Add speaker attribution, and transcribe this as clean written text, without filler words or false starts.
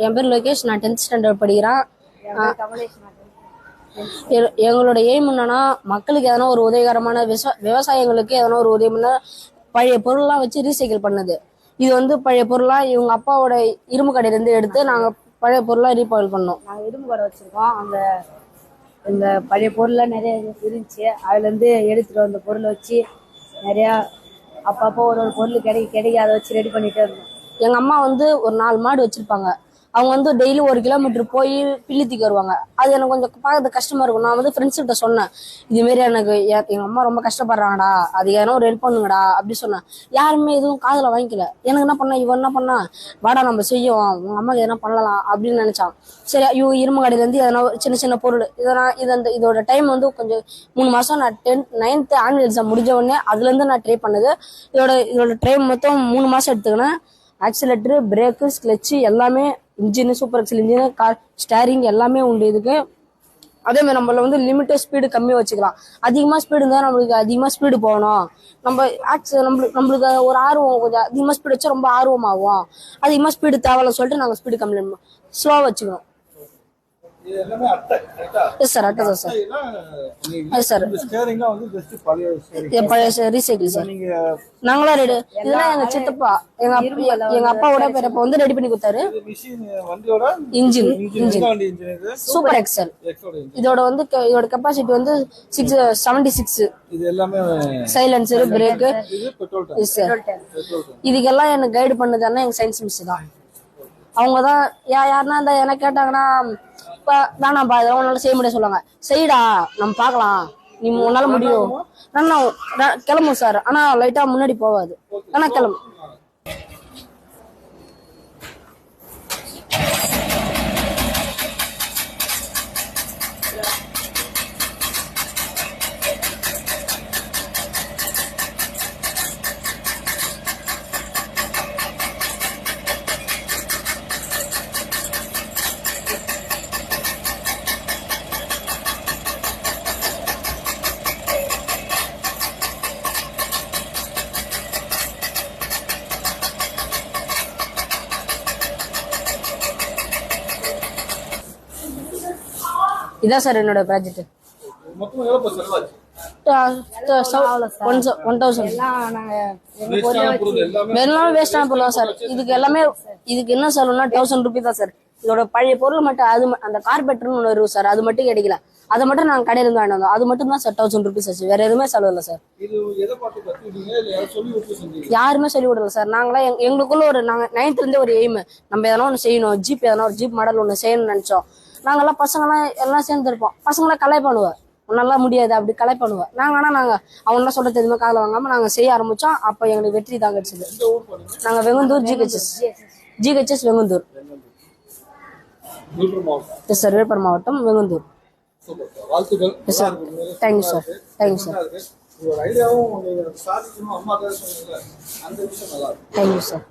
Speaker 1: என் பேர் லோகேஷ், நான் 10th standard படிக்கிறேன். எங்களோட எய்ம் என்னன்னா, மக்களுக்கு எதனா ஒரு உதவிகரமான விவசாயிகளுக்கு எதனா ஒரு உதவினா பழைய பொருள்லாம் வச்சு ரீசைக்கிள் பண்ணது. இது வந்து பழைய பொருள்லாம் இவங்க அப்பாவோட இரும்பு கடையிலேருந்து எடுத்து நாங்கள் பழைய பொருள்லாம் ரீபாயில் பண்ணோம்.
Speaker 2: நாங்கள் இரும்பு கடை வச்சுருக்கோம். அந்த இந்த பழைய பொருள்லாம் நிறைய இருந்துச்சு. அதுலேருந்து எடுத்துகிட்டு வந்த பொருளை வச்சு நிறையா அப்பப்போ ஒரு பொருள் கிடைக்க அதை வச்சு ரெடி பண்ணிகிட்டே இருந்தோம்.
Speaker 1: எங்கள் அம்மா வந்து ஒரு 4 மாடு வச்சுருப்பாங்க. அவங்க வந்து டெய்லி 1 கிலோமீட்டர் போய் பில்லித்திக்கு வருவாங்க. அது எனக்கு கொஞ்சம் பார்க்கறது கஷ்டமா இருக்கும். நான் வந்து ஃப்ரெண்ட்ஸ்கிட்ட சொன்னேன், இதுமாரி எனக்கு எங்க அம்மா ரொம்ப கஷ்டப்படுறாங்கடா, அது ஏன்னா ஒரு ஹெல்ப் பண்ணுங்கடா அப்படி சொன்னேன். யாருமே எதுவும் காதுல வாங்கிக்கல. எனக்கு என்ன பண்ணா, இவன் என்ன பண்ணா, வாடா நம்ம செய்யும், உங்க அம்மாக்கு எதனா பண்ணலாம் அப்படின்னு நினைச்சான். சரி, இவங்க இரும்பு கடையிலேருந்து எதனா சின்ன சின்ன பொருள் இதோட டைம் வந்து கொஞ்சம் 3 மாசம். நான் 9th ஆனுவல் எக்ஸாம் முடிஞ்ச உடனே அதுலேருந்து நான் ட்ரை பண்ணது. இதோட டைம் மொத்தம் 3 மாசம் எடுத்துக்கினேன். ஆக்சிலேட்டரு, பிரேக்கு, கிளச்சு எல்லாமே, engine, super excel engine, car steering எல்லாமே உண்டு இதுக்கு. அதே மாதிரி நம்மள வந்து லிமிட்டட் ஸ்பீடு கம்மியாக வச்சுக்கலாம். அதிகமாக ஸ்பீடு இருந்தால் நம்மளுக்கு அதிகமாக ஸ்பீடு போகணும். நம்மளுக்கு ஒரு ஆர்வம், கொஞ்சம் அதிகமாக ஸ்பீடு வச்சா ரொம்ப ஆர்வமாகும். அதிகமாக ஸ்பீடு தேவையில்ல சொல்லிட்டு நாங்கள் ஸ்பீடு கம்மி ஸ்லோவாக வச்சுக்கணும். எஸ் சார், அட்டை தான் சார். எஸ் சார், பழைய ரீசைக்கிள் சார். நாங்களாம் ரெடி. இதெல்லாம் எங்க சித்தப்பா, எங்க அப்பாவோட பேரப்பா வந்து ரெடி பண்ணி கொடுத்தாரு. Engine super excel. இதோட கெப்பாசிட்டி வந்து 676. Silencer, brake. இதுக்கெல்லாம் எனக்கு கைடு பண்ணதுன்னா எங்க சயின்ஸ் மிஸ் தான். அவங்க தான் யாருன்னா இந்த என்ன கேட்டாங்கன்னா, வேணாம்ப்பா இதெல்லாம் உன்னால செய்ய முடியாது சொல்லுவாங்க. செய்யடா, நம்ம பார்க்கலாம், நீ உன்னால முடியும். கிளம்பும் சார், ஆனா லைட்டா முன்னாடி போவாது. ஆனா கிளம்பு. இதான் சார் என்னோட ப்ராஜெக்ட். 1000. வெறும் வேஸ்டான பொருள் சார். இதுக்கு என்ன சொல்லணும்னா 1000 ரூபீஸ் தான் சார். இதோட பழைய பொருள் மட்டும், அது அந்த கார்பெட்டர்னு ஒன்று வரும் சார், அது மட்டும் கிடைக்கல. அதை மட்டும் நாங்கள் கடையில இருந்து வாங்கிட்டு வந்தோம். அது மட்டும் தான் சார் 1000 ரூபீஸ் ஆச்சு. வேற எதுவுமே செலவு இல்லை சார். யாருமே சொல்லி விடல சார். நாங்களா எங்களுக்குள்ள நாங்கள் 9th இருந்தே ஒரு எய்ம், நம்ம எதனா ஒன்று செய்யணும். எதனா ஒரு ஜீப் மாடல் ஒன்று செய்யணும்னு நினைச்சோம். நாங்கெல்லாம் பசங்களாம் எல்லாம் சேர்ந்து இருப்போம். பசங்களாம் கலை பண்ணுவேன், நல்லா முடியாது அப்படி கலை பண்ணுவேன். நாங்கள் அவங்க சொல்றது எதுவுமே காதில் வாங்காம நாங்கள் செய்ய ஆரம்பிச்சோம். அப்போ எங்களுக்கு வெற்றி தான் கிடைச்சது. நாங்கள் Venganthur GHS Venganthur. Yes sir, Viluppuram மாவட்டம், Venganthur. Yes sir, thank you sir. Thank you sir. Thank you sir.